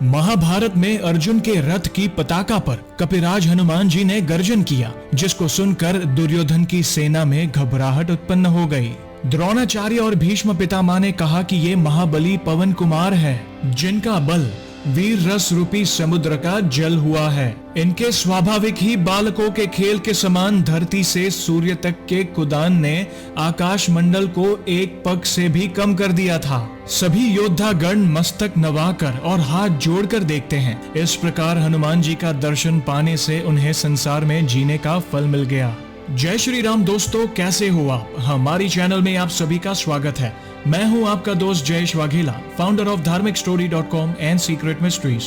महाभारत में अर्जुन के रथ की पताका पर कपिराज हनुमान जी ने गर्जन किया, जिसको सुनकर दुर्योधन की सेना में घबराहट उत्पन्न हो गई। द्रोणाचार्य और भीष्म पितामह ने कहा कि ये महाबली पवन कुमार है, जिनका बल वीर रस रूपी समुद्र का जल हुआ है। इनके स्वाभाविक ही बालकों के खेल के समान धरती से सूर्य तक के कुदान ने आकाश मंडल को एक पग से भी कम कर दिया था। सभी योद्धा गण मस्तक नवाकर और हाथ जोड़कर देखते हैं। इस प्रकार हनुमान जी का दर्शन पाने से उन्हें संसार में जीने का फल मिल गया। जय श्री राम दोस्तों, कैसे हो आप? हमारी चैनल में आप सभी का स्वागत है। मैं हूं आपका दोस्त Jayesh Vaghela, founder of dharmicstory.com and secret mysteries.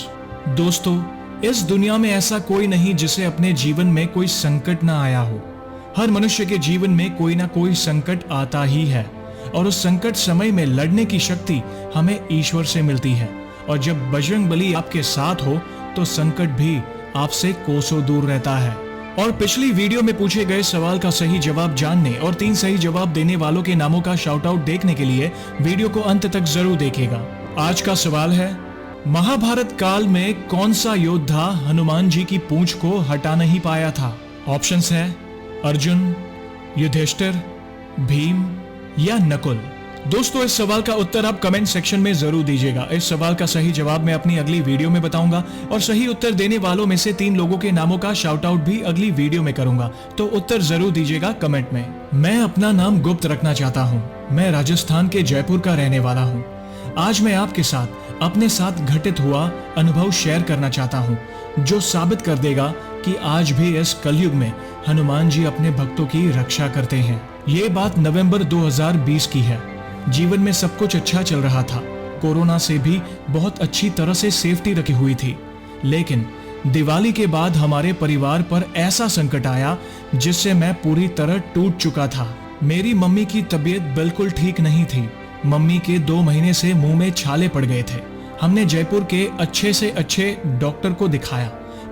दोस्तों, इस दुनिया में ऐसा कोई नहीं जिसे अपने जीवन में कोई संकट ना आया हो। हर मनुष्य के जीवन में कोई ना कोई संकट आता ही है, और उस संकट समय में लड़ने की शक्ति हमें ईश्वर से मिलती है। और जब बजरंग बली आपके साथ हो तो संकट भी आपसे कोसों दूर रहता है। और पिछली वीडियो में पूछे गए सवाल का सही जवाब जानने और 3 सही जवाब देने वालों के नामों का शाउट आउट देखने के लिए वीडियो को अंत तक जरूर देखिएगा। आज का सवाल है, महाभारत काल में कौन सा योद्धा हनुमान जी की पूंछ को हटा नहीं पाया था? ऑप्शंस है अर्जुन, युधिष्ठिर, भीम या नकुल। दोस्तों, इस सवाल का उत्तर आप कमेंट सेक्शन में जरूर दीजिएगा। इस सवाल का सही जवाब मैं अपनी अगली वीडियो में बताऊंगा, और सही उत्तर देने वालों में से 3 लोगों के नामों का शाउट आउट भी अगली वीडियो में करूंगा। तो उत्तर जरूर दीजिएगा कमेंट में। मैं अपना नाम गुप्त रखना चाहता हूँ। मैं राजस्थान के जयपुर का रहने वाला हूँ। आज मैं आपके साथ अपने साथ घटित हुआ अनुभव शेयर करना चाहता हूँ, जो साबित कर देगा कि आज भी इस कलयुग में हनुमान जी अपने भक्तों की रक्षा करते हैं। ये बात नवंबर 2020 की है। जीवन में सब कुछ अच्छा चल रहा था। कोरोना से भी बहुत अच्छी तरह से सेफ्टी रखी हुई थी। लेकिन दिवाली के बाद हमारे परिवार पर ऐसा संकट आया जिससे मैं पूरी तरह टूट चुका था। मेरी मम्मी की तबीयत बिल्कुल ठीक नहीं थी। मम्मी के 2 महीने से मुंह में छाले पड़ गए थे। हमने जयपुर के अच्छे से अच्छे डॉक्टर को दिखाया,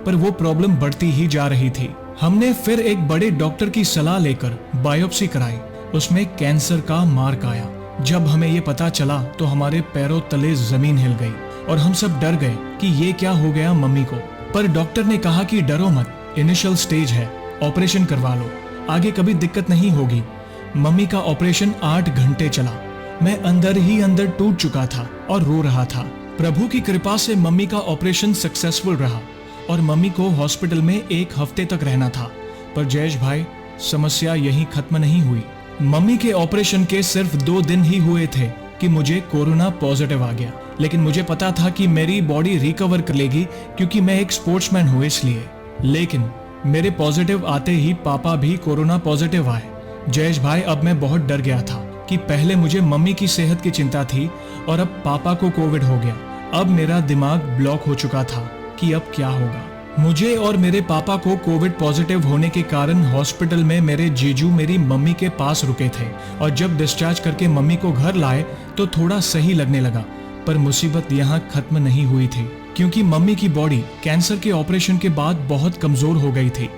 पर वो प्रॉब्लम बढ़ती ही जा रही थी। हमने फिर एक बड़े डॉक्टर की सलाह लेकर बायोप्सी कराई। उसमें कैंसर का मार्क आया। जब हमें ये पता चला तो हमारे पैरों तले जमीन हिल गई और हम सब डर गए कि ये क्या हो गया मम्मी को। पर डॉक्टर ने कहा कि डरो मत, इनिशियल स्टेज है, ऑपरेशन करवा लो, आगे कभी दिक्कत नहीं होगी। मम्मी का ऑपरेशन 8 घंटे चला। मैं अंदर ही अंदर टूट चुका था और रो रहा था। प्रभु की कृपा से मम्मी का ऑपरेशन सक्सेसफुल रहा और मम्मी को हॉस्पिटल में 1 हफ्ते तक रहना था। पर जयेश भाई, समस्या यहीं खत्म नहीं हुई। मम्मी के ऑपरेशन के सिर्फ 2 दिन ही हुए थे कि मुझे कोरोना पॉजिटिव आ गया। लेकिन मुझे पता था कि मेरी बॉडी रिकवर कर लेगी, क्योंकि मैं एक स्पोर्ट्समैन हूँ इसलिए। लेकिन मेरे पॉजिटिव आते ही पापा भी कोरोना पॉजिटिव आए। जयेश भाई, अब मैं बहुत डर गया था कि पहले मुझे मम्मी की सेहत की चिंता थी और अब पापा को कोविड हो गया। अब मेरा दिमाग ब्लॉक हो चुका था कि अब क्या होगा। मुझे और मेरे पापा को कोविड पॉजिटिव होने के कारण हॉस्पिटल में मेरे जीजू मेरी मम्मी के पास रुके थे, और जब डिस्चार्ज करके मम्मी को घर लाए तो थोड़ा सही लगने लगा। पर मुसीबत यहाँ खत्म नहीं हुई थी, क्योंकि मम्मी की बॉडी कैंसर के ऑपरेशन के बाद बहुत कमजोर हो गई थी।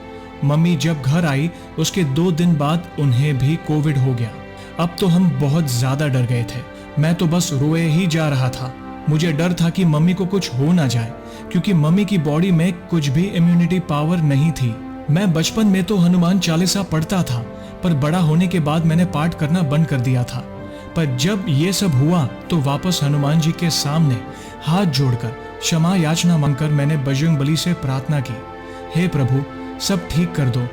मम्मी जब घर आई उसके 2 दिन बाद उन्हें भी कोविड हो गया। अब तो हम बहुत ज्यादा डर गए थे। मैं तो बस रोए ही जा रहा था। मुझे डर था कि मम्मी को कुछ हो ना जाए, क्योंकि मम्मी की बॉडी में कुछ भी इम्यूनिटी पावर नहीं थी। मैं बचपन में तो हनुमान चालीसा पढ़ता था, पर बड़ा होने के बाद मैंने पाठ करना बंद कर दिया था। पर जब ये सब हुआ तो वापस हनुमान जी के सामने हाथ जोड़कर क्षमा याचना मांगकर मैंने बजरंग बली से प्रार्थना की, हे प्रभु, सब ठीक कर दो।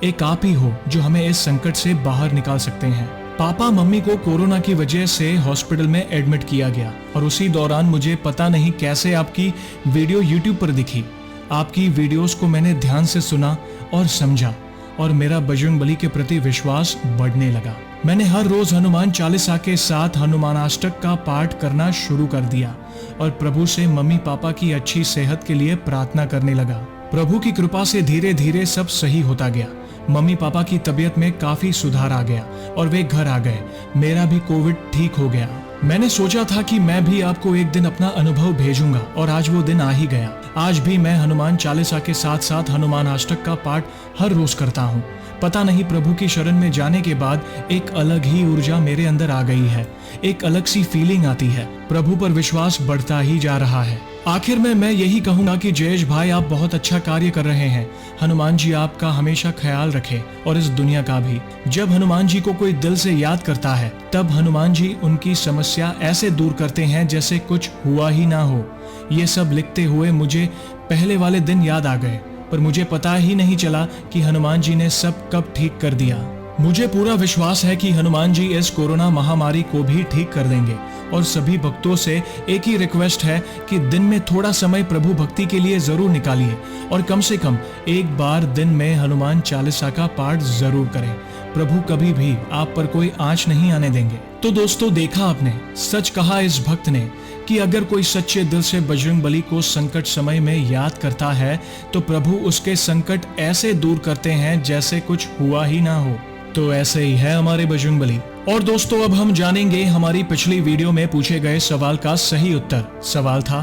एक आप ही हो जो हमें इस संकट से बाहर निकाल सकते हैं। पापा मम्मी को कोरोना की वजह से हॉस्पिटल में एडमिट किया गया, और उसी दौरान मुझे पता नहीं कैसे आपकी वीडियो यूट्यूब पर दिखी। आपकी वीडियोस को मैंने ध्यान से सुना और समझा, और मेरा बजरंग बली के प्रति विश्वास बढ़ने लगा। मैंने हर रोज हनुमान चालीसा के साथ हनुमानाष्टक का पाठ करना शुरू कर दिया और प्रभु से मम्मी पापा की अच्छी सेहत के लिए प्रार्थना करने लगा। प्रभु की कृपा से धीरे धीरे सब सही होता गया। मम्मी पापा की तबीयत में काफी सुधार आ गया और वे घर आ गए। मेरा भी कोविड ठीक हो गया। मैंने सोचा था कि मैं भी आपको एक दिन अपना अनुभव भेजूंगा, और आज वो दिन आ ही गया। आज भी मैं हनुमान चालीसा के साथ साथ हनुमानाष्टक का पाठ हर रोज करता हूँ। पता नहीं, प्रभु की शरण में जाने के बाद एक अलग ही ऊर्जा मेरे अंदर आ गई है। एक अलग सी फीलिंग आती है। प्रभु पर विश्वास बढ़ता ही जा रहा है। आखिर में मैं यही कहूंगा कि जयेश भाई आप बहुत अच्छा कार्य कर रहे हैं। हनुमान जी आपका हमेशा ख्याल रखे और इस दुनिया का भी। जब हनुमान जी को कोई दिल से याद करता है तब हनुमान जी उनकी समस्या ऐसे दूर करते हैं जैसे कुछ हुआ ही ना हो। ये सब लिखते हुए मुझे पहले वाले दिन याद आ गए, पर मुझे पता ही नहीं चला कि हनुमान जी ने सब कब ठीक कर दिया। मुझे पूरा विश्वास है कि हनुमान जी इस कोरोना महामारी को भी ठीक कर देंगे। और सभी भक्तों से एक ही रिक्वेस्ट है कि दिन में थोड़ा समय प्रभु भक्ति के लिए जरूर निकालिए और कम से कम एक बार दिन में हनुमान चालीसा का पाठ जरूर करें। प्रभु कभी भी आप पर कोई आंच नहीं आने देंगे। तो दोस्तों, देखा आपने, सच कहा इस भक्त ने कि अगर कोई सच्चे दिल से बजरंगबली को संकट समय में याद करता है तो प्रभु उसके संकट ऐसे दूर करते हैं जैसे कुछ हुआ ही ना हो। तो ऐसे ही है हमारे बजरंगबली। और दोस्तों, अब हम जानेंगे हमारी पिछली वीडियो में पूछे गए सवाल का सही उत्तर। सवाल था,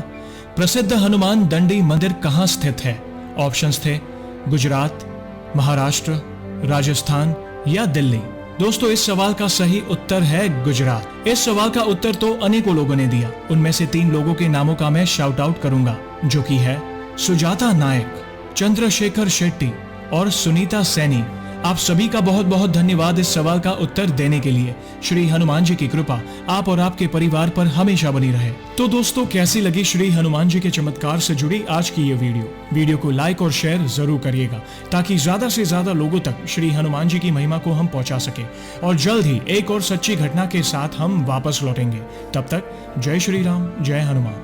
प्रसिद्ध हनुमान दंडी मंदिर कहाँ स्थित है? ऑप्शंस थे गुजरात, महाराष्ट्र, राजस्थान या दिल्ली। दोस्तों, इस सवाल का सही उत्तर है गुजरात। इस सवाल का उत्तर तो अनेकों लोगों ने दिया। उनमें से 3 लोगों के नामों का मैं शाउट आउट करूंगा, जो कि है सुजाता नायक, चंद्रशेखर शेट्टी और सुनीता सैनी। आप सभी का बहुत बहुत धन्यवाद इस सवाल का उत्तर देने के लिए। श्री हनुमान जी की कृपा आप और आपके परिवार पर हमेशा बनी रहे। तो दोस्तों, कैसी लगी श्री हनुमान जी के चमत्कार से जुड़ी आज की ये वीडियो को लाइक और शेयर जरूर करिएगा ताकि ज्यादा से ज्यादा लोगों तक श्री हनुमान जी की महिमा को हम पहुंचा सके। और जल्द ही एक और सच्ची घटना के साथ हम वापस लौटेंगे। तब तक जय श्री राम, जय हनुमान।